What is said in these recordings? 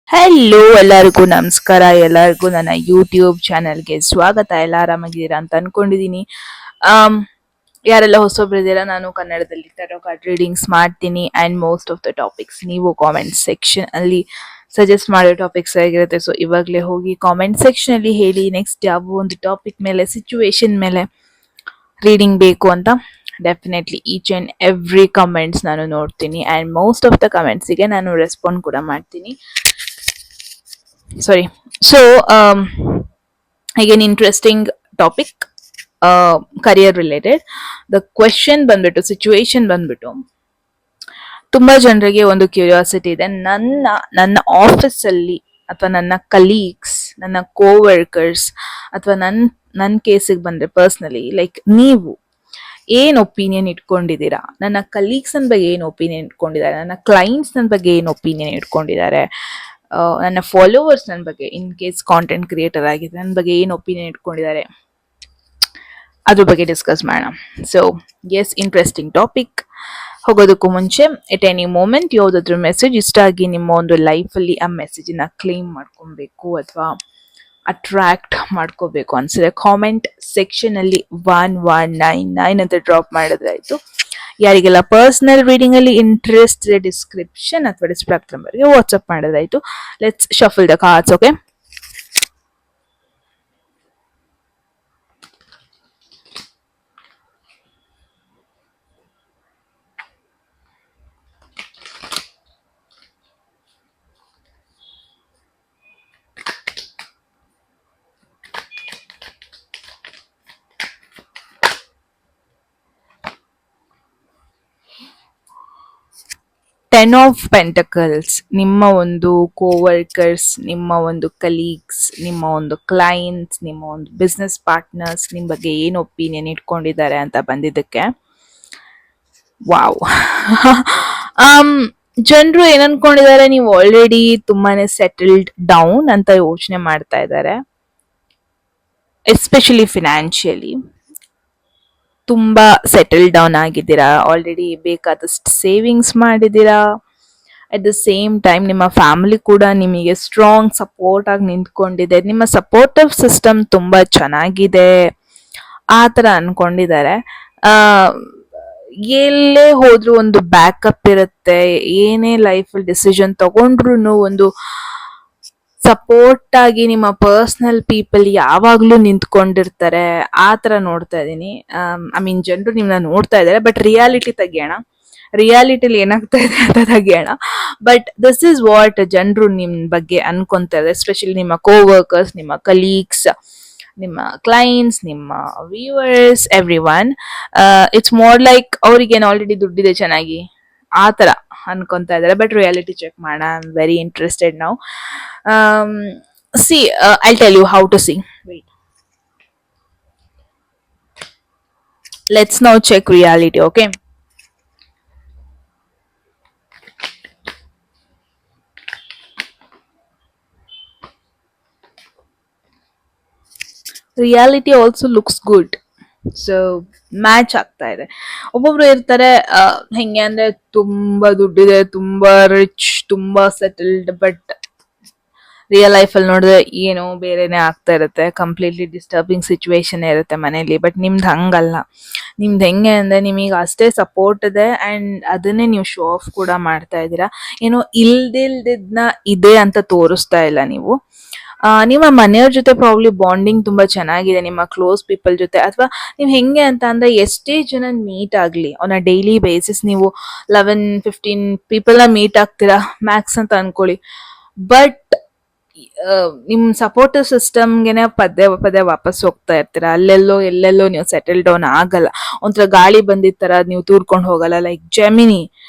Hello, ಎಲ್ಲರಿಗೂ ನಮಸ್ಕಾರ. ಎಲ್ಲರಿಗೂ ನನ್ನ ಯೂಟ್ಯೂಬ್ ಚಾನೆಲ್ಗೆ ಸ್ವಾಗತ. ಎಲ್ಲ ಆರಾಮಾಗಿದ್ದೀರಾ ಅಂತ ಅನ್ಕೊಂಡಿದೀನಿ. ಆಮ್, ಯಾರೆಲ್ಲ ಹೊಸೊಬ್ರಿದ್ದೀರಾ, ನಾನು ಕನ್ನಡದಲ್ಲಿ ಟಾರೋ ಕಾರ್ಡ್ ರೀಡಿಂಗ್ಸ್ ಮಾಡ್ತೀನಿ and most of the topics ನೀವು ಕಾಮೆಂಟ್ ಸೆಕ್ಷನ್ ಅಲ್ಲಿ ಸಜೆಸ್ಟ್ ಮಾಡೋ ಟಾಪಿಕ್ಸ್ ಆಗಿರುತ್ತೆ. ಸೊ ಇವಾಗಲೇ ಹೋಗಿ ಕಾಮೆಂಟ್ ಸೆಕ್ಷನ್ ಅಲ್ಲಿ ಹೇಳಿ ನೆಕ್ಸ್ಟ್ ಯಾವ ಒಂದು ಟಾಪಿಕ್ ಮೇಲೆ, ಸಿಚುವೇಶನ್ ಮೇಲೆ ರೀಡಿಂಗ್ ಬೇಕು ಅಂತ. Definitely each and every comments ನಾನು ನೋಡ್ತೀನಿ ಅಂಡ್ ಮೋಸ್ಟ್ ಆಫ್ ದ ಕಮೆಂಟ್ಸಿಗೆ ನಾನು ರೆಸ್ಪಾಂಡ್ ಕೂಡ ಮಾಡ್ತೀನಿ. Sorry. So, again, interesting topic, career related. The question ಬಂದ್ಬಿಟ್ಟು, ಸಿಚುವೇಶನ್ ಬಂದ್ಬಿಟ್ಟು, ತುಂಬಾ ಜನರಿಗೆ ಒಂದು ಕ್ಯೂರಿಯಾಸಿಟಿ ಇದೆ. ನನ್ನ ಆಫೀಸಲ್ಲಿ ಅಥವಾ ನನ್ನ ಕಲೀಗ್ಸ್, ನನ್ನ ಕೋವರ್ಕರ್ಸ್, ಅಥವಾ ನನ್ನ ಕೇಸಿಗೆ ಬಂದ್ರೆ ಪರ್ಸ್ನಲಿ, ಲೈಕ್ ನೀವು ಏನ್ ಒಪಿನಿಯನ್ ಇಟ್ಕೊಂಡಿದ್ದೀರಾ, ನನ್ನ ಕಲೀಗ್ಸ್ ನನ್ನ ಬಗ್ಗೆ ಏನು ಒಪಿನಿಯನ್ ಇಟ್ಕೊಂಡಿದ್ದಾರೆ, ನನ್ನ ಕ್ಲೈಂಟ್ಸ್ ನನ್ನ ಬಗ್ಗೆ ಏನು ಒಪಿನಿಯನ್ ಇಟ್ಕೊಂಡಿದ್ದಾರೆ, ನನ್ನ ಫಾಲೋವರ್ಸ್ ನನ್ನ ಬಗ್ಗೆ, ಇನ್ ಕೇಸ್ ಕಾಂಟೆಂಟ್ ಕ್ರಿಯೇಟರ್ ಆಗಿದೆ, ನನ್ನ ಬಗ್ಗೆ ಏನು ಒಪಿನಿಯನ್ ಇಟ್ಕೊಂಡಿದ್ದಾರೆ, ಅದ್ರ ಬಗ್ಗೆ ಡಿಸ್ಕಸ್ ಮಾಡೋಣ. So yes, interesting topic. ಹೋಗೋದಕ್ಕೂ ಮುಂಚೆ, ಎಟ್ ಎನಿ ಮೂಮೆಂಟ್ ಯಾವುದಾದ್ರೂ ಮೆಸೇಜ್ ಇಷ್ಟ ಆಗಿ ನಿಮ್ಮ ಒಂದು ಲೈಫಲ್ಲಿ ಆ ಮೆಸೇಜನ್ನ ಕ್ಲೇಮ್ ಮಾಡ್ಕೊಬೇಕು ಅಥವಾ ಅಟ್ರಾಕ್ಟ್ ಮಾಡ್ಕೋಬೇಕು ಅನ್ಸಿದ್ರೆ ಕಾಮೆಂಟ್ ಸೆಕ್ಷನ್ ಅಲ್ಲಿ 1199 ಅಂತ ಡ್ರಾಪ್ ಮಾಡಿದ್ರಾಯ್ತು. ಯಾರಿಗೆಲ್ಲ ಪರ್ಸನಲ್ ರೀಡಿಂಗ್ ಅಲ್ಲಿ ಇಂಟ್ರೆಸ್ಟ್ ಇದೆ, ಡಿಸ್ಕ್ರಿಪ್ಷನ್ ಅಥವಾ ಡಿಸ್ಕ್ರಿಪ್ಟ್ ನಂಬರ್ಗೆ ವಾಟ್ಸ್ಆಪ್ ಮಾಡೋದಾಯ್ತು. Let's shuffle the cards. Okay, 10 of pentacles. ನಿಮ್ಮ ಒಂದು ಕೋವರ್ಕರ್ಸ್, ನಿಮ್ಮ ಒಂದು ಕಲೀಗ್ಸ್, ನಿಮ್ಮ ಒಂದು ಕ್ಲೈಂಟ್ಸ್, ನಿಮ್ಮ ಒಂದು ಬಿಸ್ನೆಸ್ ಪಾರ್ಟ್ನರ್ಸ್ ನಿಮ್ಮ ಬಗ್ಗೆ ಏನು ಒಪಿನಿಯನ್ ಇಟ್ಕೊಂಡಿದ್ದಾರೆ ಅಂತ ಬಂದಿದ್ದಕ್ಕೆ. ವಾವ್. ಜನರು ಏನ್ ಅನ್ಕೊಂಡಿದ್ದಾರೆ, ನೀವು ಆಲ್ರೆಡಿ ತುಂಬಾನೇ ಸೆಟಲ್ಡ್ ಡೌನ್ ಅಂತ ಯೋಚನೆ ಮಾಡ್ತಾ ಇದ್ದಾರೆ, ಎಸ್ಪೆಷಲಿ ಫಿನಾನ್ಷಿಯಲಿ ತುಂಬಾ ಸೆಟಲ್ ಡೌನ್ ಆಗಿದ್ದೀರಾ. ಆಲ್ರೆಡಿ ಬೇಕಾದಷ್ಟು ಸೇವಿಂಗ್ಸ್ ಮಾಡಿದ್ದೀರಾ. ಅಟ್ ದ ಸೇಮ್ ಟೈಮ್ ನಿಮ್ಮ ಫ್ಯಾಮಿಲಿ ಕೂಡ ನಿಮಗೆ ಸ್ಟ್ರಾಂಗ್ ಸಪೋರ್ಟ್ ಆಗಿ ನಿಂತ್ಕೊಂಡಿದೆ. ನಿಮ್ಮ ಸಪೋರ್ಟಿವ್ ಸಿಸ್ಟಮ್ ತುಂಬಾ ಚೆನ್ನಾಗಿದೆ ಆ ತರ ಅನ್ಕೊಂಡಿದ್ದಾರೆ. ಆ ಎಲ್ಲೇ ಹೋದ್ರು ಒಂದು ಬ್ಯಾಕಪ್ ಇರುತ್ತೆ. ಏನೇ ಲೈಫಲ್ಲಿ ಡಿಸಿಷನ್ ತಗೊಂಡ್ರು ಒಂದು ಸಪೋರ್ಟ್ ಆಗಿ ನಿಮ್ಮ ಪರ್ಸನಲ್ ಪೀಪಲ್ ಯಾವಾಗ್ಲೂ ನಿಂತ್ಕೊಂಡಿರ್ತಾರೆ. ಆ ತರ ನೋಡ್ತಾ ಇದೀನಿ. ಐ ಮೀನ್ ಜನರು ನಿಮ್ನ ನೋಡ್ತಾ ಇದಾರೆ, ಬಟ್ ರಿಯಾಲಿಟಿ ತೆಗಿಯೋಣ. ರಿಯಾಲಿಟಿಲಿ ಏನಾಗ್ತಾ ಇದೆ ಅಂತ ತೆಗಿಯೋಣ. ಬಟ್ ದಿಸ್ ಇಸ್ ವಾಟ್ ಜನರು ನಿಮ್ ಬಗ್ಗೆ ಅನ್ಕೊಂತಾರೆ, ಎಸ್ಪೆಷಲಿ ನಿಮ್ಮ ಕೋವರ್ಕರ್ಸ್, ನಿಮ್ಮ ಕಲೀಗ್ಸ್, ನಿಮ್ಮ ಕ್ಲೈಂಟ್ಸ್, ನಿಮ್ಮ viewers, every one. It's more like ಅವ್ರಿಗೇನು ಆಲ್ರೆಡಿ ದುಡ್ಡಿದೆ ಚೆನ್ನಾಗಿ ಆ ತರ ಅನ್ಕೊಂತಾ ಇದಾರೆ. ಬಟ್ ರಿಯಾಲಿಟಿ ಚೆಕ್ ಮಾಡೋಣ. I am very interested now. See, I'll tell you how to see. Wait. Let's now check reality, okay? Reality also looks good. So match ಆಗ್ತಾ ಇದೆ. ಒಬ್ಬೊಬ್ರು ಇರ್ತಾರೆ ಹೆಂಗೆ ಅಂದ್ರೆ ತುಂಬಾ ದುಡ್ಡಿದೆ, ತುಂಬಾ ರಿಚ್, ತುಂಬಾ ಸೆಟಲ್ಡ್, ಬಟ್ ರಿಯಲ್ ಲೈಫ್ ಅಲ್ಲಿ ನೋಡಿದ್ರೆ ಏನೋ ಬೇರೆನೆ ಆಗ್ತಾ ಇರುತ್ತೆ. ಕಂಪ್ಲೀಟ್ಲಿ ಡಿಸ್ಟರ್ಬಿಂಗ್ ಸಿಚುವೇಶನ್ ಇರುತ್ತೆ ಮನೇಲಿ. ಬಟ್ ನಿಮ್ದು ಹಂಗಲ್ಲ. ನಿಮ್ದು ಹೆಂಗೆ ಅಂದ್ರೆ ನಿಮಗೆ ಅಷ್ಟೇ ಸಪೋರ್ಟ್ ಇದೆ ಅಂಡ್ ಅದನ್ನೇ ನೀವು ಶೋ ಆಫ್ ಕೂಡ ಮಾಡ್ತಾ ಇದ್ದೀರಾ. ಏನೋ ಇಲ್ದಿಲ್ದಿದ್ನ ಇದೆ ಅಂತ ತೋರಿಸ್ತಾ ಇಲ್ಲ ನೀವು. ನಿಮ್ಮ ಮನೆಯವ್ರ ಜೊತೆ ಪ್ರಾಬ್ಲಿ ಬಾಂಡಿಂಗ್ ತುಂಬಾ ಚೆನ್ನಾಗಿದೆ, ನಿಮ್ಮ ಕ್ಲೋಸ್ ಪೀಪಲ್ ಜೊತೆ. ಅಥವಾ ನೀವು ಹೆಂಗೆ ಅಂತ ಅಂದ್ರೆ ಎಷ್ಟೇ ಜನ ಮೀಟ್ ಆಗ್ಲಿ ಆನ್ ಅ ಡೈಲಿ ಬೇಸಿಸ್, ನೀವು 11-15 ಪೀಪಲ್ ನ ಮೀಟ್ ಆಗ್ತೀರಾ ಮ್ಯಾಕ್ಸ್ ಅಂತ ಅನ್ಕೊಳ್ಳಿ. ಬಟ್ ನಿಮ್ ಸಪೋರ್ಟಿವ್ ಸಿಸ್ಟಮ್ಗೆನೆ ಪದೇ ಪದೇ ವಾಪಸ್ ಹೋಗ್ತಾ ಇರ್ತೀರಾ. ಎಲ್ಲೆಲ್ಲೋ ನೀವು ಸೆಟಲ್ ಡೌನ್ ಆಗಲ್ಲ. ಒಂಥರ ಗಾಳಿ ಬಂದಿದ್ ತರ ನೀವು ತೂರ್ಕೊಂಡು ಹೋಗಲ್ಲ. ಲೈಕ್ ಜೆಮಿನಿ,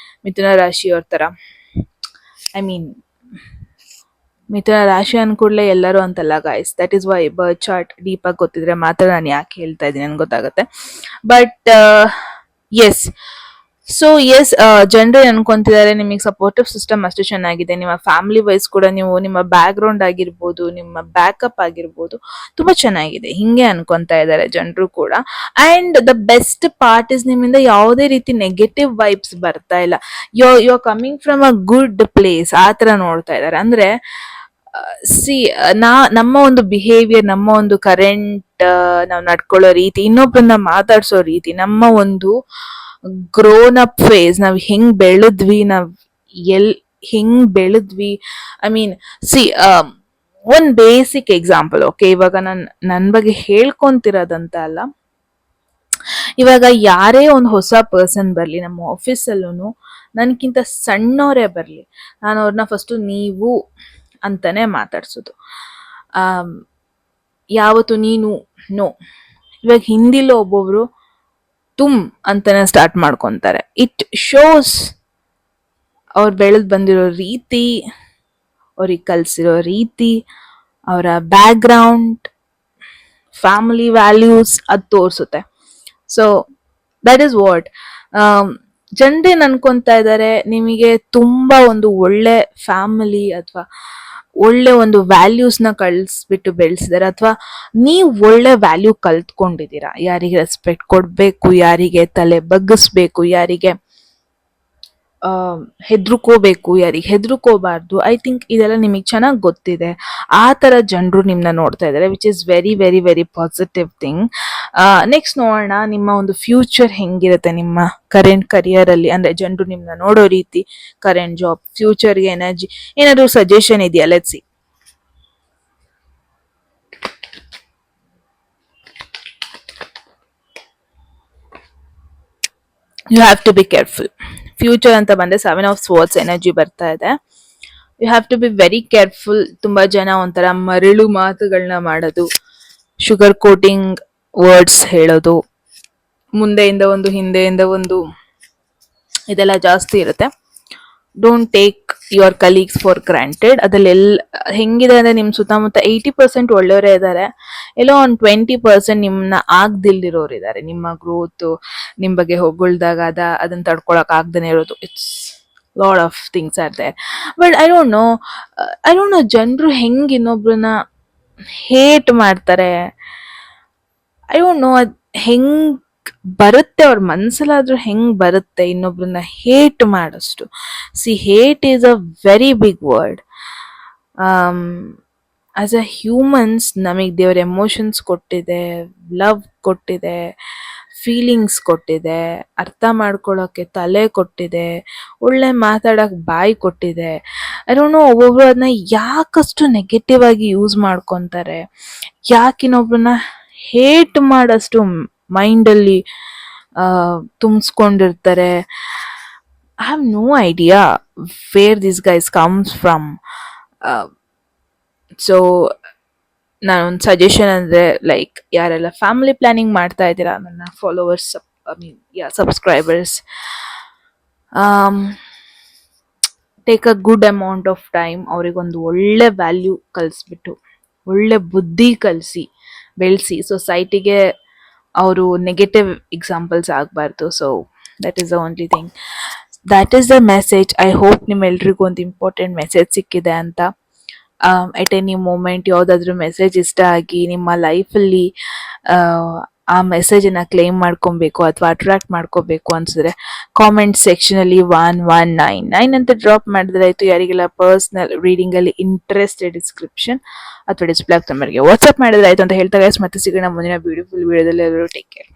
ಮಿಥುನ ರಾಶಿಯವ್ರ ತರ. ಐ ಮೀನ್ ಮಿಥುನ ರಾಶಿ ಅನ್ಕೂಡ್ಲೆ ಎಲ್ಲರೂ ಅಂತಲ್ಲ guys. That is why birth chart deep ಆಗಿ ಗೊತ್ತಿದ್ರೆ ಮಾತ್ರ ನಾನು ಯಾಕೆ ಹೇಳ್ತಾ ಇದ್ದೀನಿ ನನ್ಗೆ ಗೊತ್ತಾಗುತ್ತೆ. ಬಟ್ ಎಸ್, ಸೊ ಎಸ್, ಜನರು ಅನ್ಕೊಂತಿದ್ದಾರೆ ನಿಮಗೆ ಸಪೋರ್ಟಿವ್ ಸಿಸ್ಟಮ್ ಅಷ್ಟು ಚೆನ್ನಾಗಿದೆ. ನಿಮ್ಮ ಫ್ಯಾಮಿಲಿ ವೈಸ್ ಕೂಡ ನೀವು, ನಿಮ್ಮ ಬ್ಯಾಕ್ ಗ್ರೌಂಡ್ ಆಗಿರ್ಬೋದು, ನಿಮ್ಮ ಬ್ಯಾಕಪ್ ಆಗಿರ್ಬೋದು ತುಂಬಾ ಚೆನ್ನಾಗಿದೆ, ಹಿಂಗೆ ಅನ್ಕೊಂತಾ ಇದ್ದಾರೆ ಜನರು ಕೂಡ. And the best part is, ನಿಮ್ಮಿಂದ ಯಾವುದೇ ರೀತಿ ನೆಗೆಟಿವ್ ವೈಬ್ಸ್ ಬರ್ತಾ ಇಲ್ಲ. You are coming from a good place ಆ ತರ ನೋಡ್ತಾ ಇದ್ದಾರೆ. ಅಂದ್ರೆ ಸಿ ನಮ್ಮ ಒಂದು ಬಿಹೇವಿಯರ್, ನಮ್ಮ ಒಂದು ಕರೆಂಟ್ ನಾವು ನಡ್ಕೊಳ್ಳೋ ರೀತಿ, ಇನ್ನೊಬ್ಬರನ್ನ ಮಾತಾಡ್ಸೋ ರೀತಿ, ನಮ್ಮ ಒಂದು ಗ್ರೋನ್ ಅಪ್ ಫೇಸ್, ನಾವ್ ಹೆಂಗ್ ಬೆಳೆದ್ವಿ, ನಾವ್ ಎಲ್ ಹೆಂಗ್ ಬೆಳೆದ್ವಿ, ಐ ಮೀನ್ ಸಿ ಒಂದ್ ಬೇಸಿಕ್ ಎಕ್ಸಾಂಪಲ್. ಓಕೆ, ಇವಾಗ ನನ್ ಬಗ್ಗೆ ಹೇಳ್ಕೊಂತಿರೋದಂತ ಅಲ್ಲ, ಇವಾಗ ಯಾರೇ ಒಂದು ಹೊಸ ಪರ್ಸನ್ ಬರ್ಲಿ ನಮ್ಮ ಆಫೀಸಲ್ಲೂ, ನನ್ಕಿಂತ ಸಣ್ಣವರೇ ಬರ್ಲಿ, ನಾನು ಅವ್ರನ್ನ ಫಸ್ಟ್ ನೀವು ಅಂತಾನೆ ಮಾತಾಡ್ಸೋದು. ಯಾವತ್ತು ನೀನು, ನೋ. ಇವಾಗ ಹಿಂದಿಲೋ ಒಬ್ಬೊಬ್ರು ತುಮ್ ಅಂತಾನೆ ಸ್ಟಾರ್ಟ್ ಮಾಡ್ಕೊಂತಾರೆ. ಇಟ್ ಶೋಸ್ ಅವ್ರು ಬೆಳೆದ್ ಬಂದಿರೋ ರೀತಿ, ಅವ್ರಿಗೆ ಕಲ್ಸಿರೋ ರೀತಿ, ಅವರ ಬ್ಯಾಕ್ ಗ್ರೌಂಡ್, ಫ್ಯಾಮಿಲಿ ವ್ಯಾಲ್ಯೂಸ್ ಅದು ತೋರಿಸುತ್ತೆ. ಸೊ ದಟ್ ಈಸ್ ವಾಟ್ ಜನರೇನ್ ಅನ್ಕೊಂತಾ ಇದ್ದಾರೆ, ನಿಮಗೆ ತುಂಬಾ ಒಂದು ಒಳ್ಳೆ ಫ್ಯಾಮಿಲಿ ಅಥವಾ ಒಳ್ಳೆ ಒಂದು ವ್ಯಾಲ್ಯೂಸ್ ನ ಕಳಿಸ್ಬಿಟ್ಟು ಬೆಳೆಸಿದಾರೆ, ಅಥವಾ ನೀವು ಒಳ್ಳೆ ವ್ಯಾಲ್ಯೂ ಕಲ್ತ್ಕೊಂಡಿದ್ದೀರಾ. ಯಾರಿಗೆ ರೆಸ್ಪೆಕ್ಟ್ ಕೊಡ್ಬೇಕು, ಯಾರಿಗೆ ತಲೆ ಬಗ್ಗಿಸ್ಬೇಕು, ಯಾರಿಗೆ ಹೆದರ್ಕೋಬೇಕು, ಯಾರಿಗೆ ಹೆದರ್ಕೋಬಾರ್ದು. ಐ ಥಿಂಕ್ ಇದೆಲ್ಲ ನಿಮಗೆ ಚೆನ್ನಾಗಿ ಗೊತ್ತಿದೆ. ಆ ತರ ಜನರು ನಿಮ್ನ ನೋಡ್ತಾ ಇದ್ದಾರೆ, which is very very very positive thing. Next ನೋಡೋಣ ನಿಮ್ಮ ಒಂದು ಫ್ಯೂಚರ್ ಹೆಂಗಿರುತ್ತೆ ನಿಮ್ಮ ಕರೆಂಟ್ ಕರಿಯರ್ ಅಲ್ಲಿ, ಅಂದ್ರೆ ಜನರು ನಿಮ್ನ ನೋಡೋ ರೀತಿ, ಕರೆಂಟ್ ಜಾಬ್, ಫ್ಯೂಚರ್ಗೆ ಎನರ್ಜಿ, ಏನಾದ್ರು ಸಜೆಷನ್ ಇದೆಯಾ? Let's see. You have to be careful. Future ಅಂತ ಬಂದ್ರೆ 7 ಆಫ್ ಸ್ವರ್ಡ್ಸ್ ಎನರ್ಜಿ ಬರ್ತಾ ಇದೆ. You have to be very careful. ತುಂಬಾ ಜನ ಒಂಥರ ಮರಳು ಮಾತುಗಳನ್ನ ಮಾಡೋದು, ಶುಗರ್ ಕೋಟಿಂಗ್ ವರ್ಡ್ಸ್ ಹೇಳೋದು, ಮುಂದೆಯಿಂದ ಒಂದು ಹಿಂದೆಯಿಂದ ಒಂದು, ಇದೆಲ್ಲ ಜಾಸ್ತಿ ಇರುತ್ತೆ. Don't take your colleagues for granted. ಅದ್ರಲ್ಲಿ ಹೆಂಗಿದೆ ಅಂದ್ರೆ, ನಿಮ್ ಸುತ್ತಮುತ್ತ 80% ಒಳ್ಳೆಯವರೇ ಇದ್ದಾರೆ, ಎಲ್ಲೋ ಒಂದು 20% ನಿಮ್ನ ಆಗ್ದಿಲ್ದಿರೋರು ಇದ್ದಾರೆ. ನಿಮ್ಮ ಗ್ರೋತ್, ನಿಮ್ ಬಗ್ಗೆ ಹೊಗಳ್ದಾಗ ಅದನ್ನ ತಡ್ಕೊಳಕ್ ಆಗ್ದೇನೆ ಇರೋದು. It's lot of things are there. But I don't know ಜನರು ಹೆಂಗ್ ಇನ್ನೊಬ್ರನ್ನ ಹೇಟ್ ಮಾಡ್ತಾರೆ. ಐ ಡೋಂಟ್ ನೋ ಅದ್ ಹೆಂಗ್ ಬರುತ್ತೆ, ಅವ್ರ ಮನ್ಸಲ್ಲಾದ್ರೂ ಹೆಂಗ್ ಬರುತ್ತೆ ಇನ್ನೊಬ್ರನ್ನ ಹೇಟ್ ಮಾಡಷ್ಟು. See, hate is a very big word. As a humans ನಮಗೆ ದೇವ್ರ ಎಮೋಷನ್ಸ್ ಕೊಟ್ಟಿದೆ, ಲವ್ ಕೊಟ್ಟಿದೆ, ಫೀಲಿಂಗ್ಸ್ ಕೊಟ್ಟಿದೆ, ಅರ್ಥ ಮಾಡ್ಕೊಳ್ಳೋಕೆ ತಲೆ ಕೊಟ್ಟಿದೆ, ಒಳ್ಳೆ ಮಾತಾಡಕ್ ಬಾಯಿ ಕೊಟ್ಟಿದೆ. ಐ ಡೋಂಟ್ ನೋ, ಒಬ್ಬೊಬ್ರು ಅದನ್ನ ಯಾಕಷ್ಟು ನೆಗೆಟಿವ್ ಆಗಿ ಯೂಸ್ ಮಾಡ್ಕೊಂತಾರೆ, ಯಾಕಿನ್ನೊಬ್ರನ್ನ ಹೇಟ್ ಮಾಡಷ್ಟು ಮೈಂಡಲ್ಲಿ ತುಂಬಿಸ್ಕೊಂಡಿರ್ತಾರೆ. I have no idea where this guys comes from. So ನಾನೊಂದು ಸಜೆಷನ್ ಅಂದ್ರೆ, ಲೈಕ್ ಯಾರೆಲ್ಲ ಫ್ಯಾಮಿಲಿ ಪ್ಲಾನಿಂಗ್ ಮಾಡ್ತಾ ಇದ್ದೀರಾ, ನನ್ನ followers, I mean subscribers, take a good amount of time, ಅವ್ರಿಗೊಂದು ಒಳ್ಳೆ ವ್ಯಾಲ್ಯೂ ಕಲಿಸ್ಬಿಟ್ಟು, ಒಳ್ಳೆ ಬುದ್ಧಿ ಕಲಿಸಿ ಬೆಳೆಸಿ, ಸೊಸೈಟಿಗೆ ಅವರು ನೆಗೆಟಿವ್ ಎಕ್ಸಾಂಪಲ್ಸ್ ಆಗಬಾರ್ದು. So that is the only thing, that is the message. I hope ನಿಮ್ಮೆಲ್ರಿಗೂ ಒಂದು ಇಂಪಾರ್ಟೆಂಟ್ ಮೆಸೇಜ್ ಸಿಕ್ಕಿದೆ ಅಂತ. ಎಟ್ ಎನಿ ಮೂಮೆಂಟ್ ಯಾವುದಾದ್ರೂ ಮೆಸೇಜ್ ಇಷ್ಟ ಆಗಿ ನಿಮ್ಮ ಲೈಫಲ್ಲಿ ಆ ಮೆಸೇಜನ್ನ ಕ್ಲೇಮ್ ಮಾಡ್ಕೊಬೇಕು ಅಥವಾ ಅಟ್ರಾಕ್ಟ್ ಮಾಡ್ಕೋಬೇಕು ಅನ್ಸಿದ್ರೆ, ಕಾಮೆಂಟ್ ಸೆಕ್ಷನಲ್ಲಿ 1199 ಅಂತ ಡ್ರಾಪ್ ಮಾಡಿದ್ರೆ ಆಯ್ತು. ಯಾರಿಗೆಲ್ಲ ಪರ್ಸನಲ್ ರೀಡಿಂಗ್ ಅಲ್ಲಿ ಇಂಟ್ರೆಸ್ಟೆಡ್, ಡಿಸ್ಕ್ರಿಪ್ಷನ್ ಅಥವಾ ಡಿಸ್ಪ್ಲೇ ನಂಬರ್ಗೆ ವಾಟ್ಸ್ಆಪ್ ಮಾಡಿದ್ರೆ ಆಯ್ತು ಅಂತ ಹೇಳ್ತಾ ಗೈಸ್, ಮತ್ತೆ ಸಿಗೋಣ ಮುಂದಿನ ಬ್ಯೂಟಿಫುಲ್ ವಿಡಿಯೋದಲ್ಲಿ. ಎಲ್ಲರೂ ಟೇಕ್ ಕೇರ್.